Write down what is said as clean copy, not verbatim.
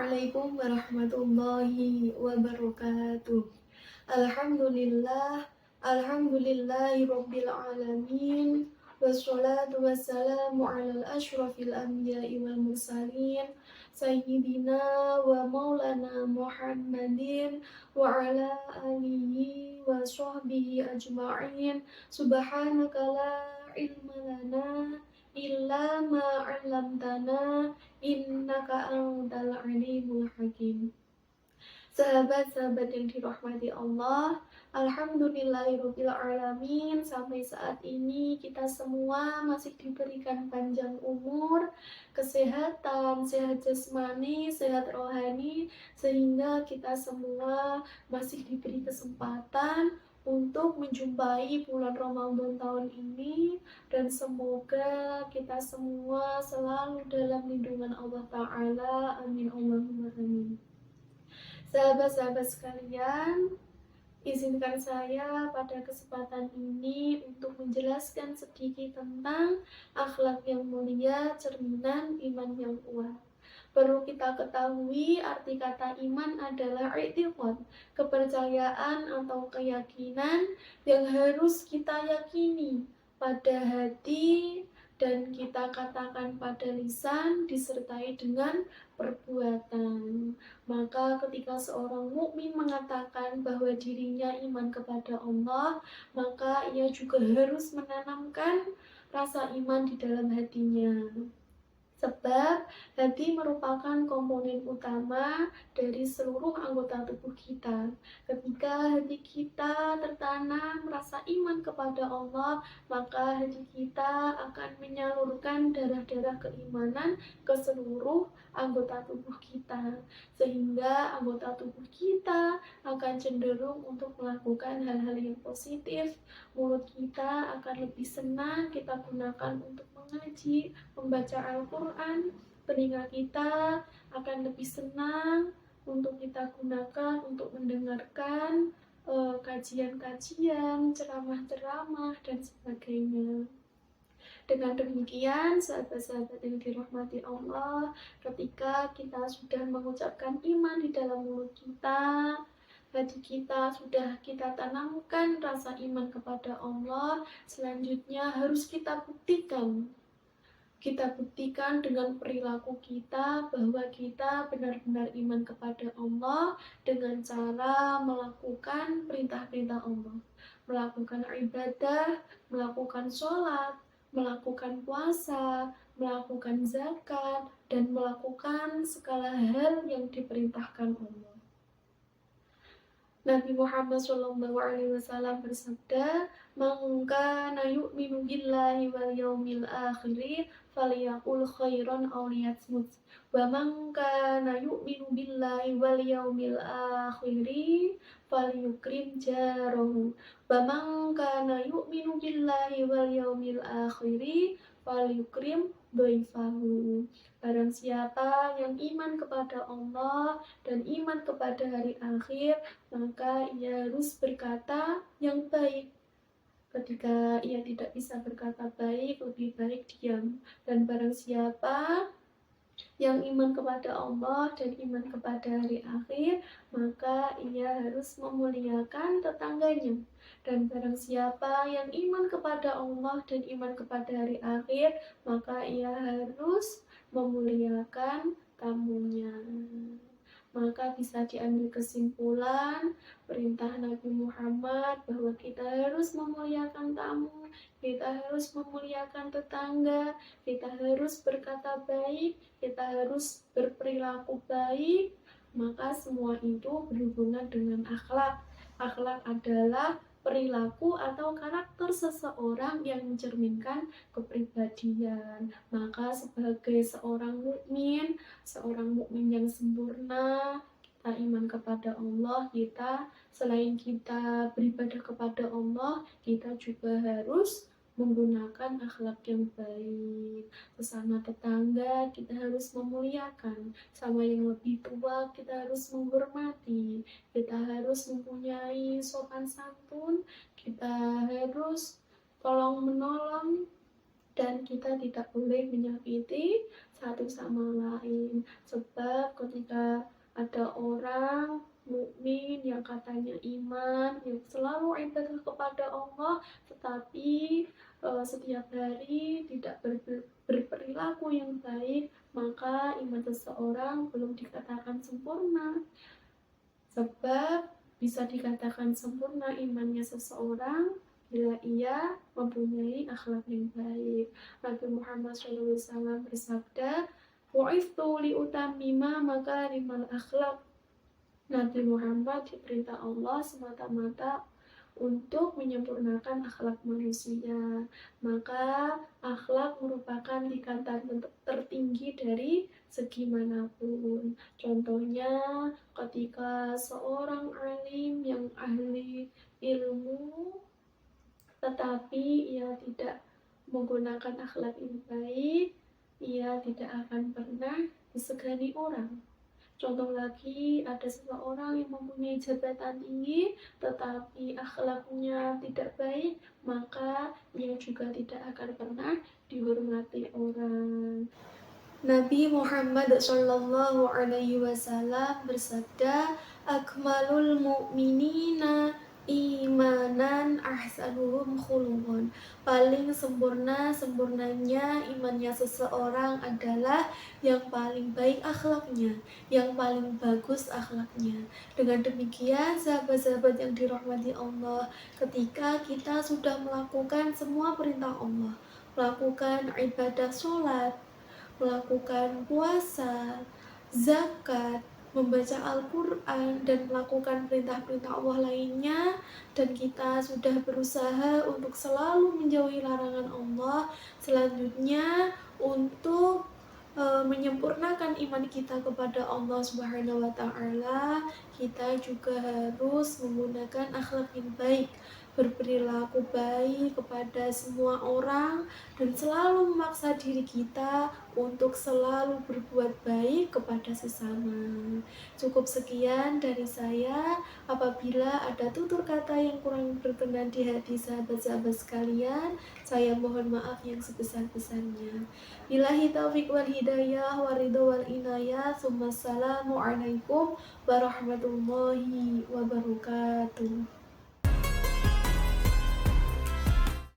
Assalamualaikum warahmatullahi wabarakatuh. Alhamdulillah, alhamdulillahi rabbil alamin. Wassalatu wassalamu ala ashrafil anbiya'i wal mursalin sayyidina wa maulana Muhammadin wa ala alihi wa sahbihi ajma'in. Subhanaka la ilma lana illa ma 'allamtana innaka antal alimul hakim. Sahabat-sahabat yang dirahmati Allah, alhamdulillahirabbil alamin. Sampai saat ini kita semua masih diberikan panjang umur, kesehatan, sehat jasmani, sehat rohani, sehingga kita semua masih diberi kesempatan untuk menjumpai bulan Ramadan tahun ini, dan semoga kita semua selalu dalam lindungan Allah Ta'ala. Amin Allahumma amin. Sahabat-sahabat sekalian, izinkan saya pada kesempatan ini untuk menjelaskan sedikit tentang akhlak yang mulia, cerminan iman yang kuat. Perlu kita ketahui, arti kata iman adalah i'tiqad, kepercayaan atau keyakinan yang harus kita yakini pada hati dan kita katakan pada lisan disertai dengan perbuatan. Maka ketika seorang mukmin mengatakan bahwa dirinya iman kepada Allah, maka ia juga harus menanamkan rasa iman di dalam hatinya. Sebab hati merupakan komponen utama dari seluruh anggota tubuh kita. Ketika hati kita tertanam rasa iman kepada Allah, maka hati kita akan menyalurkan darah-darah keimanan ke seluruh anggota tubuh kita. Sehingga anggota tubuh kita akan cenderung untuk melakukan hal-hal yang positif. Mulut kita akan lebih senang kita gunakan untuk mengaji, membaca Al-Quran. Telinga kita akan lebih senang untuk kita gunakan untuk mendengarkan kajian-kajian, ceramah-ceramah, dan sebagainya. Dengan demikian, sahabat-sahabat yang dirahmati Allah, ketika kita sudah mengucapkan iman di dalam mulut kita, hati kita sudah kita tanamkan rasa iman kepada Allah, selanjutnya harus kita buktikan. Kita buktikan dengan perilaku kita bahwa kita benar-benar iman kepada Allah dengan cara melakukan perintah-perintah Allah, melakukan ibadah, melakukan sholat, melakukan puasa, melakukan zakat, dan melakukan segala hal yang diperintahkan Allah. Nabi Muhammad SAW bersabda, "Man kana yu'minu billahi wal yawmil akhir falyaqul khairan aw liyasmut. Wa man kana yu'minu billahi wal yawmil akhir falyukrim jarahu. Wa man kana yu'minu billahi wal yawmil akhir falyukrim dhaifahu." Barang siapa yang iman kepada Allah dan iman kepada hari akhir, maka ia harus berkata yang baik. Ketika ia tidak bisa berkata baik, lebih baik diam. Dan barang siapa yang iman kepada Allah dan iman kepada hari akhir, maka ia harus memuliakan tetangganya. Dan barang siapa yang iman kepada Allah dan iman kepada hari akhir, maka ia harus memuliakan tamunya. Maka bisa diambil kesimpulan perintah Nabi Muhammad bahwa kita harus memuliakan tamu, kita harus memuliakan tetangga, kita harus berkata baik, kita harus berperilaku baik. Maka semua itu berhubungan dengan akhlak. Akhlak adalah perilaku atau karakter seseorang yang mencerminkan kepribadian. Maka sebagai seorang mukmin yang sempurna, kita iman kepada Allah, kita selain kita beribadah kepada Allah, kita juga harus menggunakan akhlak yang baik. Sesama tetangga kita harus memuliakan, sama yang lebih tua kita harus menghormati, kita harus mempunyai sopan santun, kita harus tolong menolong, dan kita tidak boleh menyakiti satu sama lain. Sebab ketika ada orang mukmin yang katanya iman, yang selalu ibadah kepada Allah, tetapi setiap hari tidak berperilaku yang baik, maka iman seseorang belum dikatakan sempurna. Sebab bisa dikatakan sempurna imannya seseorang bila ia mempunyai akhlak yang baik. Nabi Muhammad SAW bersabda, "Bu'ithtu liutammima makarimal akhlak." Nabi Muhammad diperintah Allah semata-mata untuk menyempurnakan akhlak manusia. Maka akhlak merupakan tingkatan tertinggi dari segi manapun. Contohnya ketika seorang alim yang ahli ilmu tetapi ia tidak menggunakan akhlak yang baik, ia tidak akan pernah disegani orang. Contoh lagi, ada seseorang yang mempunyai jabatan tinggi tetapi akhlaknya tidak baik, maka ia juga tidak akan pernah dihormati orang. Nabi Muhammad Shallallahu Alaihi Wasallam bersabda, "Akmalul mu'minina imanan ahsanuhum khuluqan." Paling sempurnanya imannya seseorang adalah yang paling baik akhlaknya, yang paling bagus akhlaknya. Dengan demikian, sahabat-sahabat yang dirahmati Allah, ketika kita sudah melakukan semua perintah Allah, melakukan ibadah sholat, melakukan puasa, zakat, membaca Al-Quran, dan melakukan perintah-perintah Allah lainnya, dan kita sudah berusaha untuk selalu menjauhi larangan Allah. Selanjutnya, untuk menyempurnakan iman kita kepada Allah Subhanahu wa Ta'ala, kita juga harus menggunakan akhlak yang baik, berperilaku baik kepada semua orang, dan selalu memaksa diri kita untuk selalu berbuat baik kepada sesama. Cukup sekian dari saya. Apabila ada tutur kata yang kurang berkenan di hati sahabat-sahabat sekalian, saya mohon maaf yang sebesar-besarnya. Billahi taufiq wal hidayah wa ridho wal inayah. Assalamualaikum warahmatullahi wabarakatuh.